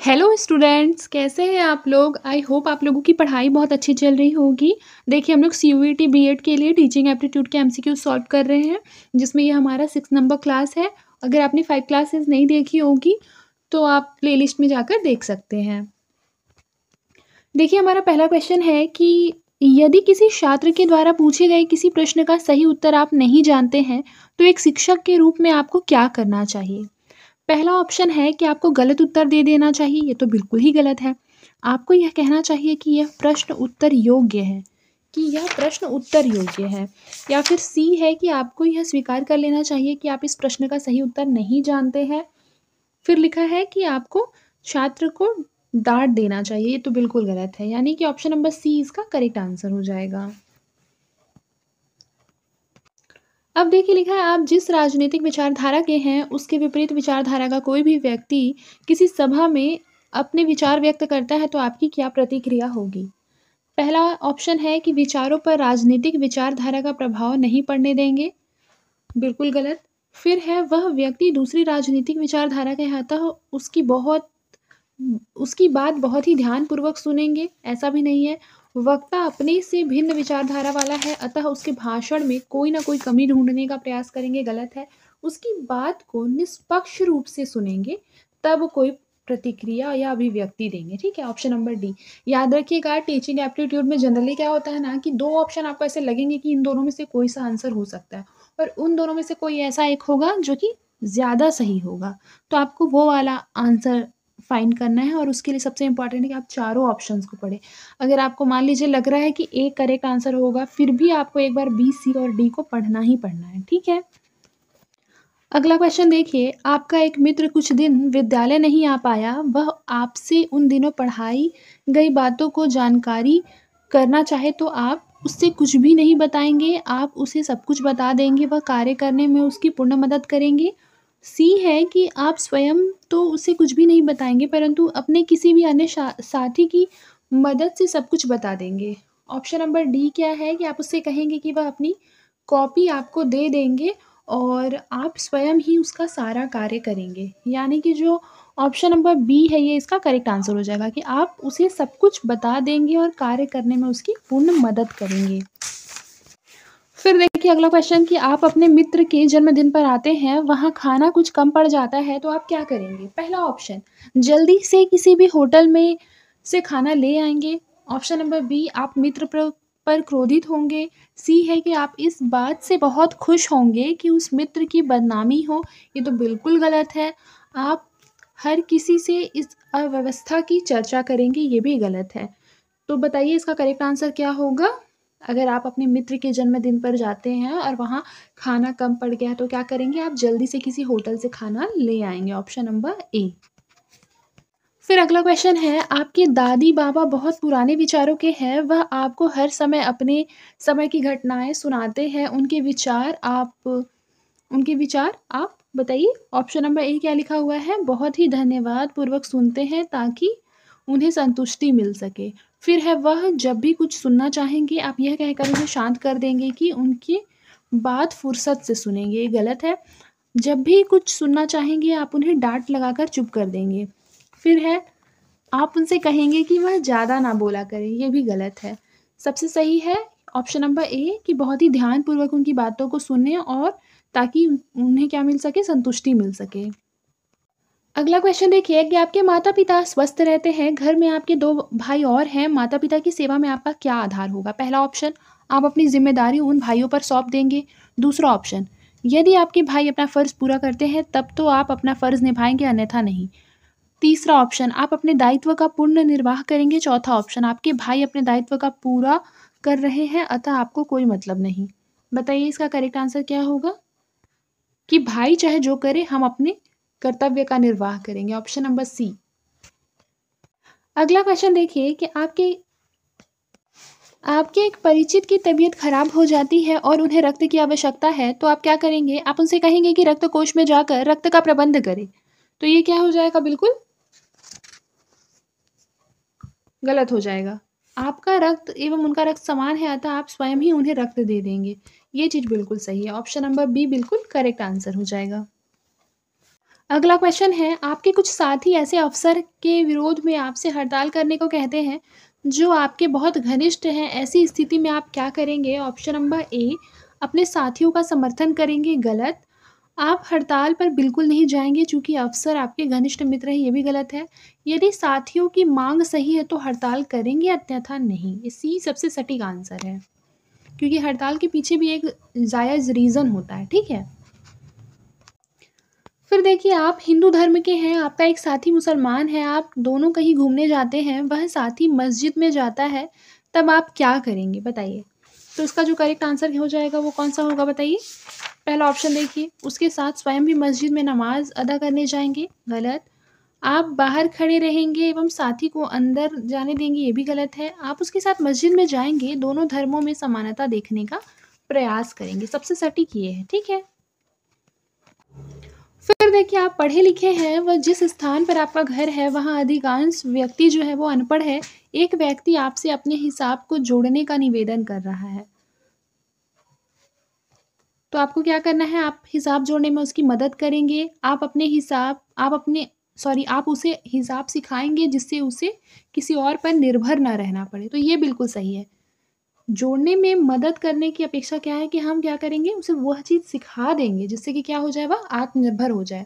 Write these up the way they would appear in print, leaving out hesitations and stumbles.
Hello students, कैसे हैं आप लोग? आई होप आप लोगों की पढ़ाई बहुत अच्छी चल रही होगी। देखिए, हम लोग सीयूईटी बीएड के लिए टीचिंग एप्टीट्यूड के एमसीक्यू सॉल्व कर रहे हैं, जिसमें ये हमारा 6 नंबर क्लास है। अगर आपने 5 क्लासेस नहीं देखी होगी, तो आप प्लेलिस्ट में जाकर देख सकते हैं। देखिए, हमारा पहला क्वेश्चन है कि यदि किसी छात्र के द्वारा पूछे गए किसी प्रश्न का सही उत्तर आप नहीं जानते हैं, तो एक शिक्षक के रूप में आपको क्या करना चाहिए? पहला ऑप्शन है कि आपको गलत उत्तर दे देना चाहिए, ये तो बिल्कुल ही गलत है। आपको यह कहना चाहिए कि यह प्रश्न उत्तर योग्य है, कि यह प्रश्न उत्तर योग्य है। या फिर सी है कि आपको यह स्वीकार कर लेना चाहिए कि आप इस प्रश्न का सही उत्तर नहीं जानते हैं। फिर लिखा है कि आपको छात्र को डाँट देना चाहिए, ये तो बिल्कुल गलत है। यानी कि ऑप्शन नंबर सी इसका करेक्ट आंसर हो जाएगा। अब देखिए, लिखा है आप जिस राजनीतिक विचारधारा के हैं, उसके विपरीत विचारधारा का कोई भी व्यक्ति किसी सभा में अपने विचार व्यक्त करता है, तो आपकी क्या प्रतिक्रिया होगी? पहला ऑप्शन है कि विचारों पर राजनीतिक विचारधारा का प्रभाव नहीं पड़ने देंगे, बिल्कुल गलत। फिर है वह व्यक्ति दूसरी राजनीतिक विचारधारा के है तो उसकी बात बहुत ही ध्यानपूर्वक सुनेंगे, ऐसा भी नहीं है। वक्ता अपने से भिन्न विचारधारा वाला है, अतः उसके भाषण में कोई ना कोई कमी ढूँढने का प्रयास करेंगे, गलत है। उसकी बात को निष्पक्ष रूप से सुनेंगे, तब कोई प्रतिक्रिया या अभिव्यक्ति देंगे, ठीक है? Option number D. याद रखिएगा, टीचिंग एप्टीट्यूड में जनरली क्या होता है ना कि 2 ऑप्शन आपको ऐसे लगेंगे कि इन दोनों में से कोई सा आंसर हो सकता है और उन दोनों में से कोई ऐसा एक होगा जो कि ज़्यादा सही होगा। तो आपको वो वाला आंसर फाइंड करना है और उसके लिए सबसे इम्पोर्टेंट है कि आप चारों ऑप्शंस को पढ़ें। अगर आपको मान लीजिए लग रहा है कि ए करेक्ट आंसर होगा, फिर भी आपको एक बार बी, सी और डी को पढ़ना ही पढ़ना है, ठीक है? अगला क्वेश्चन देखिए, आपका एक मित्र कुछ दिन विद्यालय नहीं आ पाया, वह आपसे उन दिनों पढ़ाई गई बातों को जानकारी करना चाहे तो आप उससे कुछ भी नहीं बताएँगे, आप उसे सब कुछ बता देंगे, वह कार्य करने में उसकी पूर्ण मदद करेंगे। सी है कि आप स्वयं तो उसे कुछ भी नहीं बताएँगे, परंतु अपने किसी भी अन्य साथी की मदद से सब कुछ बता देंगे। ऑप्शन नंबर डी क्या है कि आप उससे कहेंगे कि वह अपनी कॉपी आपको दे देंगे और आप स्वयं ही उसका सारा कार्य करेंगे। यानी कि जो ऑप्शन नंबर बी है, ये इसका करेक्ट आंसर हो जाएगा कि आप उसे सब कुछ बता देंगे और कार्य करने में उसकी पूर्ण मदद करेंगे। फिर देखिए अगला क्वेश्चन कि आप अपने मित्र के जन्मदिन पर आते हैं, वहाँ खाना कुछ कम पड़ जाता है, तो आप क्या करेंगे? पहला ऑप्शन, जल्दी से किसी भी होटल में से खाना ले आएँगे। ऑप्शन नंबर बी, आप मित्र पर क्रोधित होंगे। सी है कि आप इस बात से बहुत खुश होंगे कि उस मित्र की बदनामी हो, ये तो बिल्कुल गलत है। आप हर किसी से इस अव्यवस्था की चर्चा करेंगे, ये भी गलत है। तो बताइए इसका करेक्ट आंसर क्या होगा? अगर आप अपने मित्र के जन्मदिन पर जाते हैं और वहाँ खाना कम पड़ गया, तो क्या करेंगे? आप जल्दी से किसी होटल से खाना ले आएँगे, ऑप्शन नंबर ए। फिर अगला क्वेश्चन है, आपके दादी-बाबा बहुत पुराने विचारों के हैं, वह आपको हर समय अपने समय की घटनाएँ सुनाते हैं, उनके विचार आप बताइए। ऑप्शन नंबर ए क्या लिखा हुआ है? बहुत ही धन्यवाद पूर्वक सुनते हैं ताकि उन्हें संतुष्टि मिल सके। फिर है वह जब भी कुछ सुनना चाहेंगे, आप यह कहकर उन्हें शांत कर देंगे कि उनकी बात फुर्सत से सुनेंगे, ये गलत है। जब भी कुछ सुनना चाहेंगे, आप उन्हें डाँट लगाकर चुप कर देंगे। फिर है, आप उनसे कहेंगे कि वह ज़्यादा ना बोला करें, ये भी गलत है। सबसे सही है ऑप्शन नंबर ए कि बहुत ही ध्यानपूर्वक उनकी बातों को सुनें और ताकि उन्हें क्या मिल सके? संतुष्टि मिल सके। अगला क्वेश्चन देखिए कि आपके माता-पिता स्वस्थ रहते हैं, घर में आपके 2 भाई और हैं, माता-पिता की सेवा में आपका क्या आधार होगा? पहला ऑप्शन, आप अपनी ज़िम्मेदारी उन भाइयों पर सौंप देंगे। दूसरा ऑप्शन, यदि आपके भाई अपना फ़र्ज़ पूरा करते हैं, तब तो आप अपना फ़र्ज़ निभाएँगे, अन्यथा नहीं। तीसरा ऑप्शन, आप अपने दायित्व का पूर्ण निर्वाह करेंगे। चौथा ऑप्शन, आपके भाई अपने दायित्व का पूरा कर रहे हैं, अतः आपको कोई मतलब नहीं। बताइए इसका करेक्ट आंसर क्या होगा? कि भाई चाहे जो करे, हम अपने कर्तव्य का निर्वाह करेंगे, ऑप्शन नंबर सी। अगला क्वेश्चन देखिए कि आपके एक परिचित की तबीयत खराब हो जाती है और उन्हें रक्त की आवश्यकता है, तो आप क्या करेंगे? आप उनसे कहेंगे कि रक्त कोष में जाकर रक्त का प्रबंध करें। तो ये क्या हो जाएगा? बिल्कुल गलत हो जाएगा। आपका रक्त एवं उनका रक्त समान है, अतः आप स्वयं ही उन्हें रक्त दे देंगे। ये चीज़ बिल्कुल सही है। ऑप्शन नंबर बी बिल्कुल करेक्ट आंसर हो जाएगा। अगला क्वेश्चन है, आपके कुछ साथी ऐसे अफसर के विरोध में आपसे हड़ताल करने को कहते हैं, जो आपके बहुत घनिष्ठ हैं, ऐसी स्थिति में आप क्या करेंगे? ऑप्शन नंबर ए, अपने साथियों का समर्थन करेंगे, गलत। आप हड़ताल पर बिल्कुल नहीं जाएँगे चूँकि अफसर आपके घनिष्ठ मित्र हैं, ये भी गलत है। यदि साथियों की माँग सही है तो हड़ताल करेंगे, अन्यथा नहीं। ये सी सबसे सटीक आंसर है, क्योंकि हड़ताल के पीछे भी एक जायज़ रीज़न होता है, ठीक है? फिर देखिए, आप हिंदू धर्म के हैं, आपका एक साथी मुसलमान है, आप दोनों कहीं घूमने जाते हैं, वह साथी मस्जिद में जाता है, तब आप क्या करेंगे बताइए? तो इसका जो करेक्ट आंसर हो जाएगा वो कौन-सा होगा बताइए? पहला ऑप्शन देखिए, उसके साथ स्वयं भी मस्जिद में नमाज़ अदा करने जाएँगे, गलत। आप बाहर खड़े रहेंगे एवं साथी को अंदर जाने देंगे, ये भी गलत है। आप उसके साथ मस्जिद में जाएँगे, दोनों धर्मों में समानता देखने का प्रयास करेंगे, सबसे सटीक ये है, ठीक है? फिर देखिए, आप पढ़े-लिखे हैं व जिस स्थान पर आपका घर है वहाँ अधिकांश व्यक्ति जो है वो अनपढ़ है। एक व्यक्ति आपसे अपने हिसाब को जोड़ने का निवेदन कर रहा है। तो आपको क्या करना है, आप हिसाब जोड़ने में उसकी मदद करेंगे। आप उसे हिसाब सिखाएँगे जिससे उसे किसी और पर निर्भर ना रहना पड़े। तो ये बिल्कुल सही है। जोड़ने में मदद करने की अपेक्षा क्या है कि हम क्या करेंगे, उसे वह चीज़ सिखा देंगे जिससे कि क्या हो जाए, वह आत्मनिर्भर हो जाए।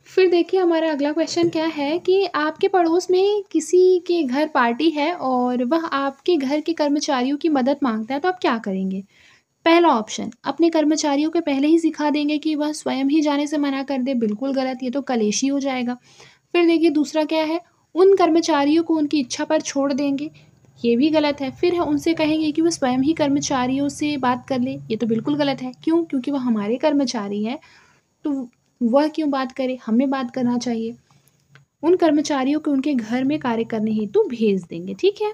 फिर देखिए, हमारा अगला क्वेश्चन क्या है कि आपके पड़ोस में किसी के घर पार्टी है और वह आपके घर के कर्मचारियों की मदद माँगता है, तो आप क्या करेंगे? पहला ऑप्शन, अपने कर्मचारियों को पहले ही सिखा देंगे कि वह स्वयं ही जाने से मना कर दे, बिल्कुल गलत, ये तो कलेशी हो जाएगा। फिर देखिए, दूसरा क्या है, उन कर्मचारियों को उनकी इच्छा पर छोड़ देंगे, ये भी गलत है। फिर है उनसे कहेंगे कि वो स्वयं ही कर्मचारियों से बात कर ले, ये तो बिल्कुल गलत है। क्यों? क्योंकि वह हमारे कर्मचारी हैं, तो वह क्यों बात करे? हमें बात करना चाहिए। उन कर्मचारियों को उनके घर में कार्य करने हेतु भेज देंगे, ठीक है?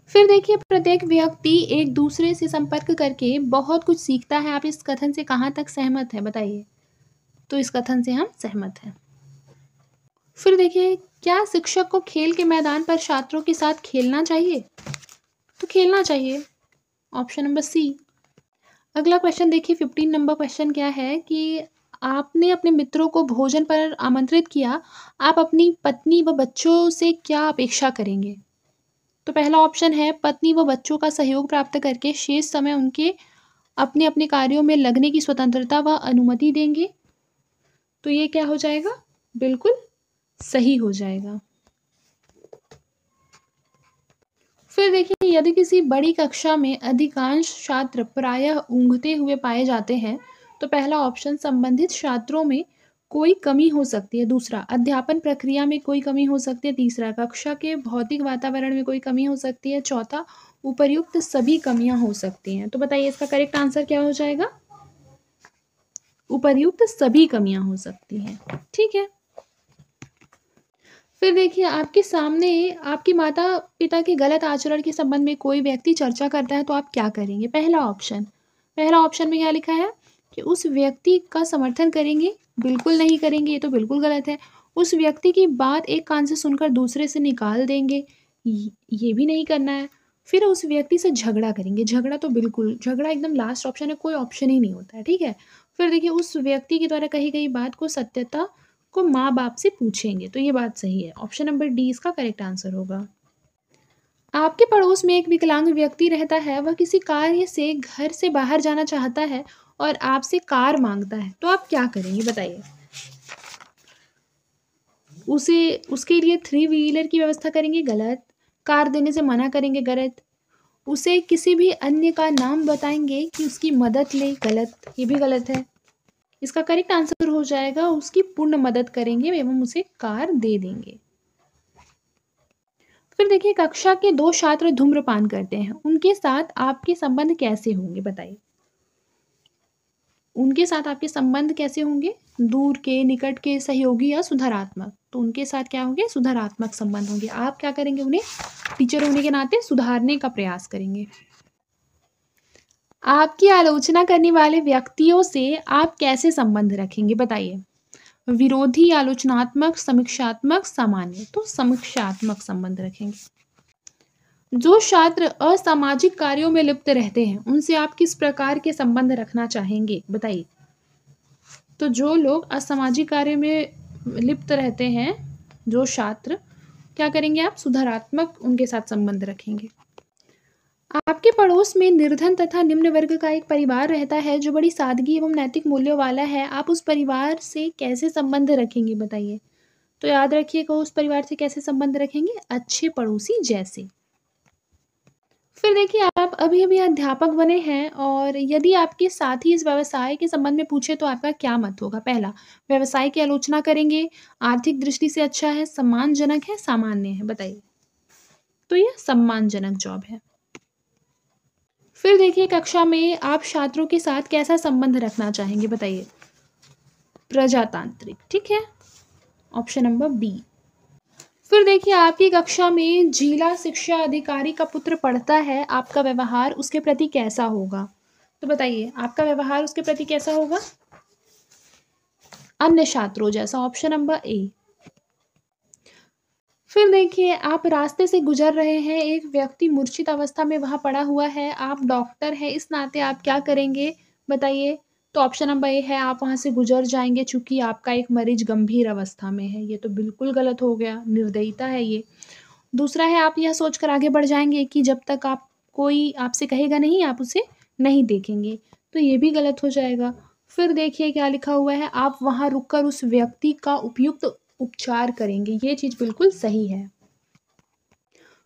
फिर देखिए, प्रत्येक व्यक्ति एक दूसरे से संपर्क करके बहुत कुछ सीखता है। आप इस कथन से कहाँ तक सहमत हैं बताइए? तो इस कथन से हम सहमत हैं। फिर देखिए, क्या शिक्षक को खेल के मैदान पर छात्रों के साथ खेलना चाहिए? तो खेलना चाहिए, ऑप्शन नंबर सी। अगला क्वेश्चन देखिए, 15 नंबर क्वेश्चन क्या है कि आपने अपने मित्रों को भोजन पर आमंत्रित किया, आप अपनी पत्नी व बच्चों से क्या अपेक्षा करेंगे? तो पहला ऑप्शन है, पत्नी व बच्चों का सहयोग प्राप्त करके शेष समय उनके अपने-अपने कार्यों में लगने की स्वतंत्रता व अनुमति देंगे। तो ये क्या हो जाएगा? बिल्कुल सही हो जाएगा। फिर देखिए, यदि किसी बड़ी कक्षा में अधिकांश छात्र प्रायः ऊँघते हुए पाए जाते हैं, तो पहला ऑप्शन, संबंधित छात्रों में कोई कमी हो सकती है। दूसरा, अध्यापन प्रक्रिया में कोई कमी हो सकती है। तीसरा, कक्षा के भौतिक वातावरण में कोई कमी हो सकती है। चौथा, उपर्युक्त सभी कमियाँ हो सकती हैं। तो बताइए, इसका करेक्ट आंसर क्या हो जाएगा? उपर्युक्त सभी कमियाँ हो सकती हैं। ठीक है? फिर देखिए, आपके सामने आपके माता-पिता के गलत आचरण के संबंध में कोई व्यक्ति चर्चा करता है, तो आप क्या करेंगे? पहला ऑप्शन में क्या लिखा है कि उस व्यक्ति का समर्थन करेंगे, बिल्कुल नहीं करेंगे, ये तो बिल्कुल गलत है। उस व्यक्ति की बात एक कान से सुनकर दूसरे से निकाल देंगे, ये भी नहीं करना है। फिर उस व्यक्ति से झगड़ा करेंगे, झगड़ा एकदम लास्ट ऑप्शन है, कोई ऑप्शन ही नहीं होता है, ठीक है? फिर देखिए, उस व्यक्ति के द्वारा कही गई बात को सत्यता को माँ-बाप से पूछेंगे, तो ये बात सही है। ऑप्शन नंबर डी इसका करेक्ट आंसर होगा। आपके पड़ोस में एक विकलांग व्यक्ति रहता है, वह किसी कार्य से घर से बाहर जाना चाहता है और आपसे कार माँगता है, तो आप क्या करेंगे बताइए? उसे उसके लिए थ्री व्हीलर की व्यवस्था करेंगे, गलत। कार देने से मना करेंगे, गलत। उसे किसी भी अन्य का नाम बताएँगे कि उसकी मदद ले, गलत, ये भी गलत है। इसका करेक्ट आंसर हो जाएगा, उसकी पूर्ण मदद करेंगे एवं उसे कार दे देंगे। फिर देखिए, कक्षा के 2 छात्र धूम्रपान करते हैं, उनके साथ आपके संबंध कैसे होंगे बताइए? उनके साथ आपके संबंध कैसे होंगे? दूर के, निकट के, सहयोगी या सुधारात्मक? तो उनके साथ क्या होंगे? सुधारात्मक संबंध होंगे। आप क्या करेंगे? उन्हें टीचर होने के नाते सुधारने का प्रयास करेंगे। आपकी आलोचना करने वाले व्यक्तियों से आप कैसे संबंध रखेंगे बताइए? विरोधी, आलोचनात्मक, समीक्षात्मक, सामान्य? तो समीक्षात्मक संबंध रखेंगे। जो छात्र असामाजिक कार्यों में लिप्त रहते हैं, उनसे आप किस प्रकार के संबंध रखना चाहेंगे? बताइए। तो जो लोग असामाजिक कार्य में लिप्त रहते हैं, जो छात्र, क्या करेंगे आप? सुधारात्मक उनके साथ संबंध रखेंगे। आपके पड़ोस में निर्धन तथा निम्न वर्ग का एक परिवार रहता है जो बड़ी सादगी एवं नैतिक मूल्यों वाला है। आप उस परिवार से कैसे संबंध रखेंगे बताइए? तो याद रखिएगा, उस परिवार से कैसे संबंध रखेंगे? अच्छे पड़ोसी जैसे। फिर देखिए, आप अभी-अभी अध्यापक बने हैं और यदि आपके साथी इस व्यवसाय के संबंध में पूछे तो आपका क्या मत होगा? पहला, व्यवसाय की आलोचना करेंगे, आर्थिक दृष्टि से अच्छा है, सम्मानजनक है, सामान्य है, बताइए? तो यह सम्मानजनक जॉब है। फिर देखिए, कक्षा में आप छात्रों के साथ कैसा संबंध रखना चाहेंगे बताइए? प्रजातांत्रिक, ठीक है? Option number B. फिर देखिए, आपकी कक्षा में जिला शिक्षा अधिकारी का पुत्र पढ़ता है, आपका व्यवहार उसके प्रति कैसा होगा? तो बताइए, आपका व्यवहार उसके प्रति कैसा होगा? अन्य छात्रों जैसा, ऑप्शन नंबर ए। फिर देखिए, आप रास्ते से गुजर रहे हैं, एक व्यक्ति मूर्छित अवस्था में वहाँ पड़ा हुआ है, आप डॉक्टर हैं, इस नाते आप क्या करेंगे बताइए? तो ऑप्शन नंबर ए है, आप वहाँ से गुजर जाएँगे चूँकि आपका एक मरीज़ गंभीर अवस्था में है। ये तो बिल्कुल गलत हो गया, निर्दयता है ये। दूसरा है, आप यह सोचकर आगे बढ़ जाएँगे कि जब तक आप कोई आपसे कहेगा नहीं, आप उसे नहीं देखेंगे, तो ये भी गलत हो जाएगा। फिर देखिए क्या लिखा हुआ है, आप वहाँ रुककर उस व्यक्ति का उपयुक्त उपचार करेंगे, ये चीज़ बिल्कुल सही है।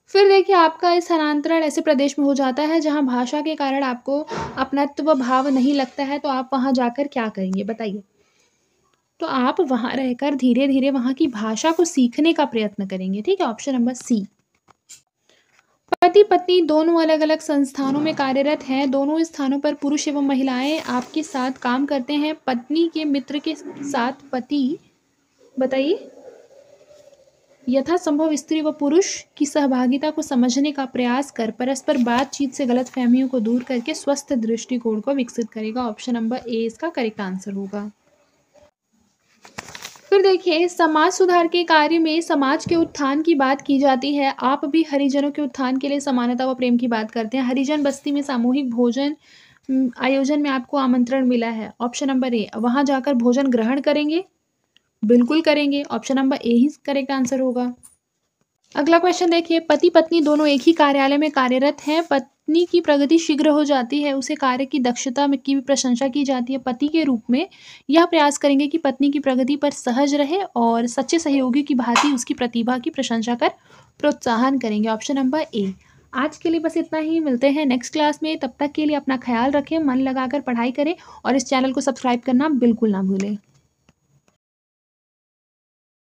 फिर देखिए, आपका स्थानांतरण ऐसे प्रदेश में हो जाता है जहाँ भाषा के कारण आपको अपनत्व भाव नहीं लगता है, तो आप वहाँ जाकर क्या करेंगे बताइए? तो आप वहाँ रहकर धीरे-धीरे वहाँ की भाषा को सीखने का प्रयत्न करेंगे, ठीक है? Option number C. पति-पत्नी दोनों अलग-अलग संस्थानों में कार्यरत हैं, दोनों स्थानों पर पुरुष एवं महिलाएँ आपके साथ काम करते हैं। पत्नी के मित्र के साथ पति, बताइए? यथासंभव स्त्री व पुरुष की सहभागिता को समझने का प्रयास कर परस्पर बातचीत से गलतफहमियों को दूर करके स्वस्थ दृष्टिकोण को विकसित करेगा। ऑप्शन नंबर ए इसका करेक्ट आंसर होगा। फिर देखिए, समाज सुधार के कार्य में समाज के उत्थान की बात की जाती है। आप भी हरिजनों के उत्थान के लिए समानता व प्रेम की बात करते हैं। हरिजन बस्ती में सामूहिक भोजन आयोजन में आपको आमंत्रण मिला है। ऑप्शन नंबर ए, वहाँ जाकर भोजन ग्रहण करेंगे? बिल्कुल करेंगे। Option number A he correct answer होगा। अगला क्वेश्चन देखिए, पति-पत्नी दोनों एक ही कार्यालय में कार्यरत हैं। पत्नी की प्रगति शीघ्र हो जाती है, उसे कार्य की दक्षता में की भी प्रशंसा की जाती है। पति के रूप में यह प्रयास करेंगे कि पत्नी की प्रगति पर सहज रहे और सच्चे सहयोगी की भांति उसकी प्रतिभा की प्रशंसा कर प्रोत्साहन करेंगे। Option number A. आज के लिए बस इतना ही, मिलते हैं नेक्स्ट क्लास में। तब तक के लिए अपना ख्याल रखें, मन लगाकर पढ़ाई करें और इस चैनल को सब्सक्राइब करना बिल्कुल ना भूलें।